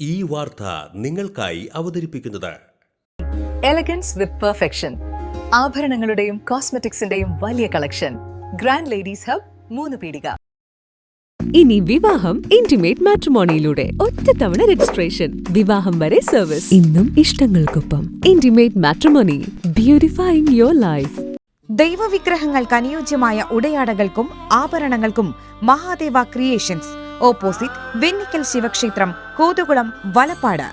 ഈ വാർത്ത നിങ്ങൾക്കായി അവതരിപ്പിക്കുന്നത് എലഗൻസ് വിത്ത് പെർഫെക്ഷൻ, ആഭരണങ്ങളുടെയും കോസ്മെറ്റിക്സിന്റെയും വലിയ കളക്ഷൻ. ഗ്രാൻഡ് ലേഡീസ് ഹബ്, 3 പീടിക. ഇനി വിവാഹം ഇന്റിമേറ്റ് മാട്രിമോണിയിലൂടെ ഒറ്റത്തവണ രജിസ്ട്രേഷൻ, വിവാഹം വരെ സർവീസ്. ഇന്നും ഇഷ്ടങ്ങൾക്കൊപ്പം ഇന്റിമേറ്റ് മാട്രിമോണി, ബ്യൂട്ടിഫൈയിങ് യുവർ ലൈഫ്. ദൈവവിഗ്രഹങ്ങൾക്ക് അനുയോജ്യമായ ഉടയാടകൾക്കും ആഭരണങ്ങൾക്കും മഹാദേവ ക്രിയേഷൻസ്, ഓപ്പോസിറ്റ് വെണ്ണിക്കൽ ശിവക്ഷേത്രം, കൂത്തുകുളം, വലപ്പാട്.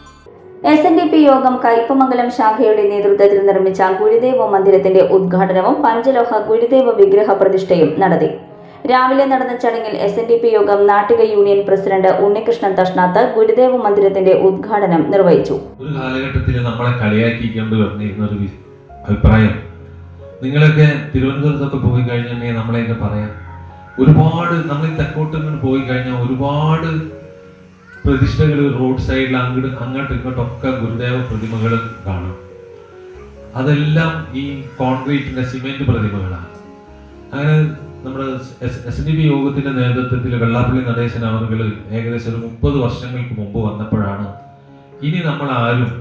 SNDP യോഗം കയ്പമംഗലം ശാഖയുടെ നേതൃത്വത്തിൽ നിർമ്മിച്ച ഗുരുദേവ മന്ദിരത്തിന്റെ ഉദ്ഘാടനവും പഞ്ചലോഹ ഗുരുദേവ വിഗ്രഹ പ്രതിഷ്ഠയും നടത്തി. രാവിലെ നടന്ന ചടങ്ങിൽ SNDP യോഗം നാട്ടിക യൂണിയൻ പ്രസിഡന്റ് ഉണ്ണികൃഷ്ണൻ തഷ്ണാത്ത് ഗുരുദേവ മന്ദിരത്തിന്റെ ഉദ്ഘാടനം നിർവഹിച്ചു. ഒരു കാലഘട്ടത്തിൽ നമ്മളെ കളിയാക്കിക്കൊണ്ട് വന്നിരുന്ന ഒരു അഭിപ്രായം, നിങ്ങളൊക്കെ തിരുവനന്തപുരത്തൊക്കെ പോയി കഴിഞ്ഞിട്ടുണ്ടെങ്കിൽ നമ്മളെയൊക്കെ പറയാം, ഒരുപാട് നമ്മൾ തെക്കോട്ട് പോയി കഴിഞ്ഞാൽ ഒരുപാട് പ്രതിഷ്ഠകൾ റോഡ് സൈഡിൽ അങ്ങോട്ടും ഇങ്ങോട്ടൊക്കെ ഗുരുദേവ പ്രതിമകൾ കാണാം. അതെല്ലാം ഈ കോൺക്രീറ്റിന്റെ സിമെന്റ് പ്രതിമകളാണ്. അങ്ങനെ നമ്മുടെ SNDP യോഗത്തിന്റെ നേതൃത്വത്തിൽ വെള്ളാപ്പള്ളി നടേശൻ അവർ ഏകദേശം ഒരു 30 വർഷങ്ങൾക്ക് മുമ്പ് വന്നപ്പോഴാണ് ഇനി നമ്മൾ ആരും,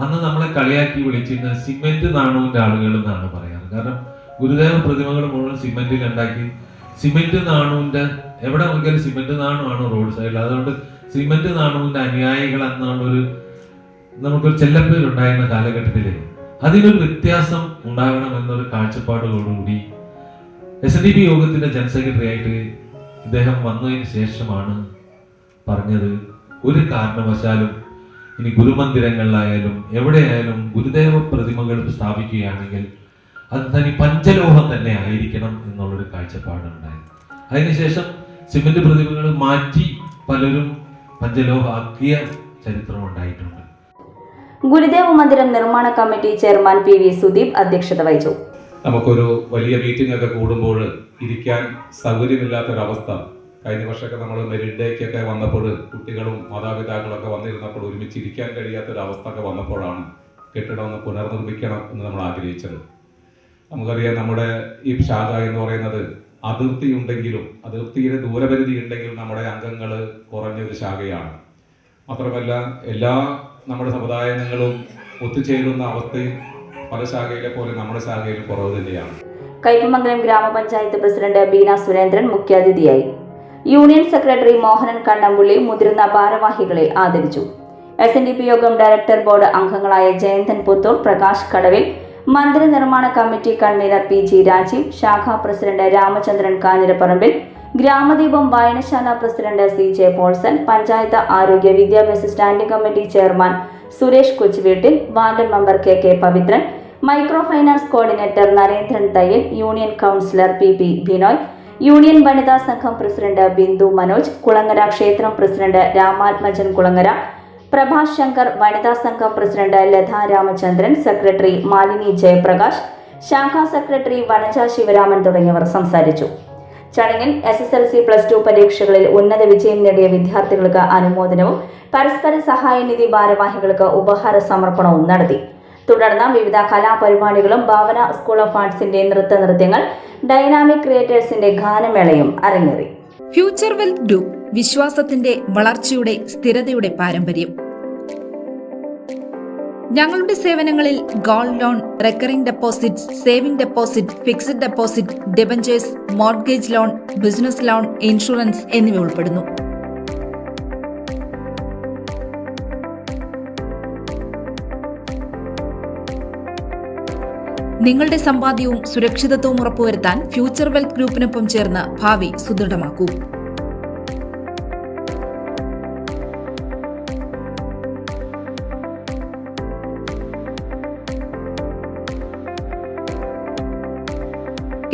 അന്ന് നമ്മളെ കളിയാക്കി വിളിച്ചിരുന്ന സിമെന്റ് നാണുവിന്റെ ആളുകൾ എന്നാണ് പറയാറ്. കാരണം ഗുരുദേവ പ്രതിമകൾ മുഴുവൻ സിമെന്റിൽ ഉണ്ടാക്കി, സിമെന്റ് നാണുവിന്റെ എവിടെ നോക്കിയാലും സിമെന്റ് നാണുവാണ് റോഡ് സൈഡിൽ. അതുകൊണ്ട് സിമെന്റ് നാണുവിന്റെ അനുയായികൾ എന്നുള്ളൊരു നമുക്കൊരു ചെല്ലപ്പേരുണ്ടായിരുന്ന കാലഘട്ടത്തില് അതിനൊരു വ്യത്യാസം ഉണ്ടാകണം എന്നൊരു കാഴ്ചപ്പാടോടുകൂടി SNDP യോഗത്തിന്റെ ജനറൽ സെക്രട്ടറി ആയിട്ട് ഇദ്ദേഹം വന്നതിന് ശേഷമാണ് പറഞ്ഞത്, ഒരു കാരണവശാലും ഇനി ഗുരുമന്ദിരങ്ങളിലായാലും എവിടെയായാലും ഗുരുദേവ പ്രതിമകൾ സ്ഥാപിക്കുകയാണെങ്കിൽ അത് തനി പഞ്ചലോഹം തന്നെ ആയിരിക്കണം എന്നുള്ളൊരു കാഴ്ചപ്പാടുണ്ടായിരുന്നു. അതിനുശേഷം സിമെന്റ് പ്രതിമകൾ മാറ്റി പലരും പഞ്ചലോഹ ആക്കിയ ചരിത്രം ഉണ്ടായിട്ടുണ്ട്. ഗുരുദേവ മന്ദിരം നിർമ്മാണ കമ്മിറ്റി ചെയർമാൻ PV സുദീപ് അധ്യക്ഷത വഹിച്ചു. നമുക്കൊരു വലിയ മീറ്റിംഗ് ഒക്കെ കൂടുമ്പോൾ ഇരിക്കാൻ സൗകര്യമില്ലാത്തൊരവസ്ഥ, കഴിഞ്ഞ വർഷമൊക്കെ നമ്മൾ മെറിറ്റ് ഡേക്കൊക്കെ വന്നപ്പോൾ കുട്ടികളും മാതാപിതാക്കളൊക്കെ വന്നിരുന്നപ്പോൾ ഒരുമിച്ച് ഇരിക്കാൻ കഴിയാത്തൊരവസ്ഥ ഒക്കെ വന്നപ്പോഴാണ് കെട്ടിടം ഒന്ന് പുനർനിർമ്മിക്കണം എന്ന് നമ്മൾ ആഗ്രഹിച്ചത്. നമുക്കറിയാം, നമ്മുടെ ഈ ശാഖ എന്ന് പറയുന്നത് അതിർത്തി ഉണ്ടെങ്കിലും അതിർത്തിയുടെ ദൂരപരിധി ഉണ്ടെങ്കിലും നമ്മുടെ അംഗങ്ങൾ കുറഞ്ഞൊരു ശാഖയാണ്. മാത്രമല്ല എല്ലാ നമ്മുടെ സമുദായങ്ങളും ഒത്തുചേരുന്ന അവസ്ഥയും പല ശാഖയിലെ പോലെ നമ്മുടെ ശാഖയിലും കുറവ് തന്നെയാണ്. കയ്പമംഗലം ഗ്രാമപഞ്ചായത്ത് പ്രസിഡന്റ് ബീന സുരേന്ദ്രൻ മുഖ്യാതിഥിയായി. യൂണിയൻ സെക്രട്ടറി മോഹനൻ കണ്ണമ്പുള്ളി മുതിർന്ന ഭാരവാഹികളെ ആദരിച്ചു. SNDP യോഗം ഡയറക്ടർ ബോർഡ് അംഗങ്ങളായ ജയന്തൻ പുത്തൂർ, പ്രകാശ് കടവിൽ, മന്ദിര നിർമ്മാണ കമ്മിറ്റി കൺവീനർ PG രാജീവ്, ശാഖാ പ്രസിഡന്റ് രാമചന്ദ്രൻ കാഞ്ഞിരപ്പറമ്പിൽ, ഗ്രാമദീപം വായനശാല പ്രസിഡന്റ് CJ പോൾസൺ, പഞ്ചായത്ത് ആരോഗ്യ വിദ്യാഭ്യാസ standing committee chairman Suresh Kochuveettil, ward member KK Pavithran, micro finance coordinator Narendran Thayyil, union councillor PP Binoy, union വനിതാ സംഘം പ്രസിഡന്റ് ബിന്ദു മനോജ്, കുളങ്ങര ക്ഷേത്രം പ്രസിഡന്റ് രാമാത്മജൻ കുളങ്ങര, പ്രഭാഷ് ശങ്കർ, വനിതാ സംഘം പ്രസിഡന്റ് ലത രാമചന്ദ്രൻ, സെക്രട്ടറി മാലിനി ജയപ്രകാശ്, ശാഖാ സെക്രട്ടറി വനജ ശിവരാമൻ തുടങ്ങിയവർ സംസാരിച്ചു. ചടങ്ങിൽ SSLC+2 പരീക്ഷകളിൽ ഉന്നത വിജയം നേടിയ വിദ്യാർത്ഥികൾക്ക് അനുമോദനവും പരസ്പര സഹായനിധി ഭാരവാഹികൾക്ക് ഉപഹാര സമർപ്പണവും നടത്തി. തുടർന്ന് വിവിധ കലാപരിപാടികളും ഭാവന സ്കൂൾ ഓഫ് ആർട്സിന്റെ നൃത്തങ്ങൾ, ഡൈനാമിക് ക്രിയേറ്റേഴ്സിന്റെ ഗാനമേളയും അരങ്ങേറി. ഫ്യൂച്ചർ വെൽത്ത് ഗ്രൂപ്പ്, വിശ്വാസത്തിന്റെ വളർച്ചയുടെ സ്ഥിരതയുടെ പാരമ്പര്യം. ഞങ്ങളുടെ സേവനങ്ങളിൽ gold loan, recurring deposit, saving deposit, fixed deposit, debentures, mortgage loan, business loan, insurance എന്നിവ ഉൾപ്പെടുന്നു. നിങ്ങളുടെ സമ്പാദ്യവും സുരക്ഷിതത്വവും ഉറപ്പുവരുത്താൻ ഫ്യൂച്ചർ വെൽത്ത് ഗ്രൂപ്പിനൊപ്പം ചേർന്ന് ഭാവി സുദൃഢമാക്കൂ.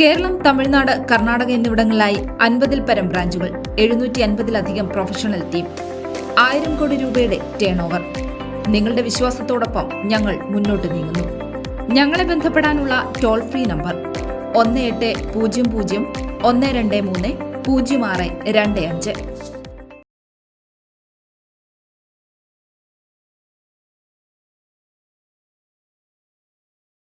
കേരളം, തമിഴ്നാട്, കർണാടക എന്നിവിടങ്ങളിലായി 50-ൽ പരം ബ്രാഞ്ചുകൾ, 750-ലധികം പ്രൊഫഷണൽ ടീം, 1000 കോടി രൂപയുടെ ടേൺ ഓവർ. നിങ്ങളുടെ വിശ്വാസത്തോടൊപ്പം ഞങ്ങൾ മുന്നോട്ട് നീങ്ങുന്നു. ഞങ്ങളെ ബന്ധപ്പെടാനുള്ള ടോൾ ഫ്രീ നമ്പർ 1800 123 0625.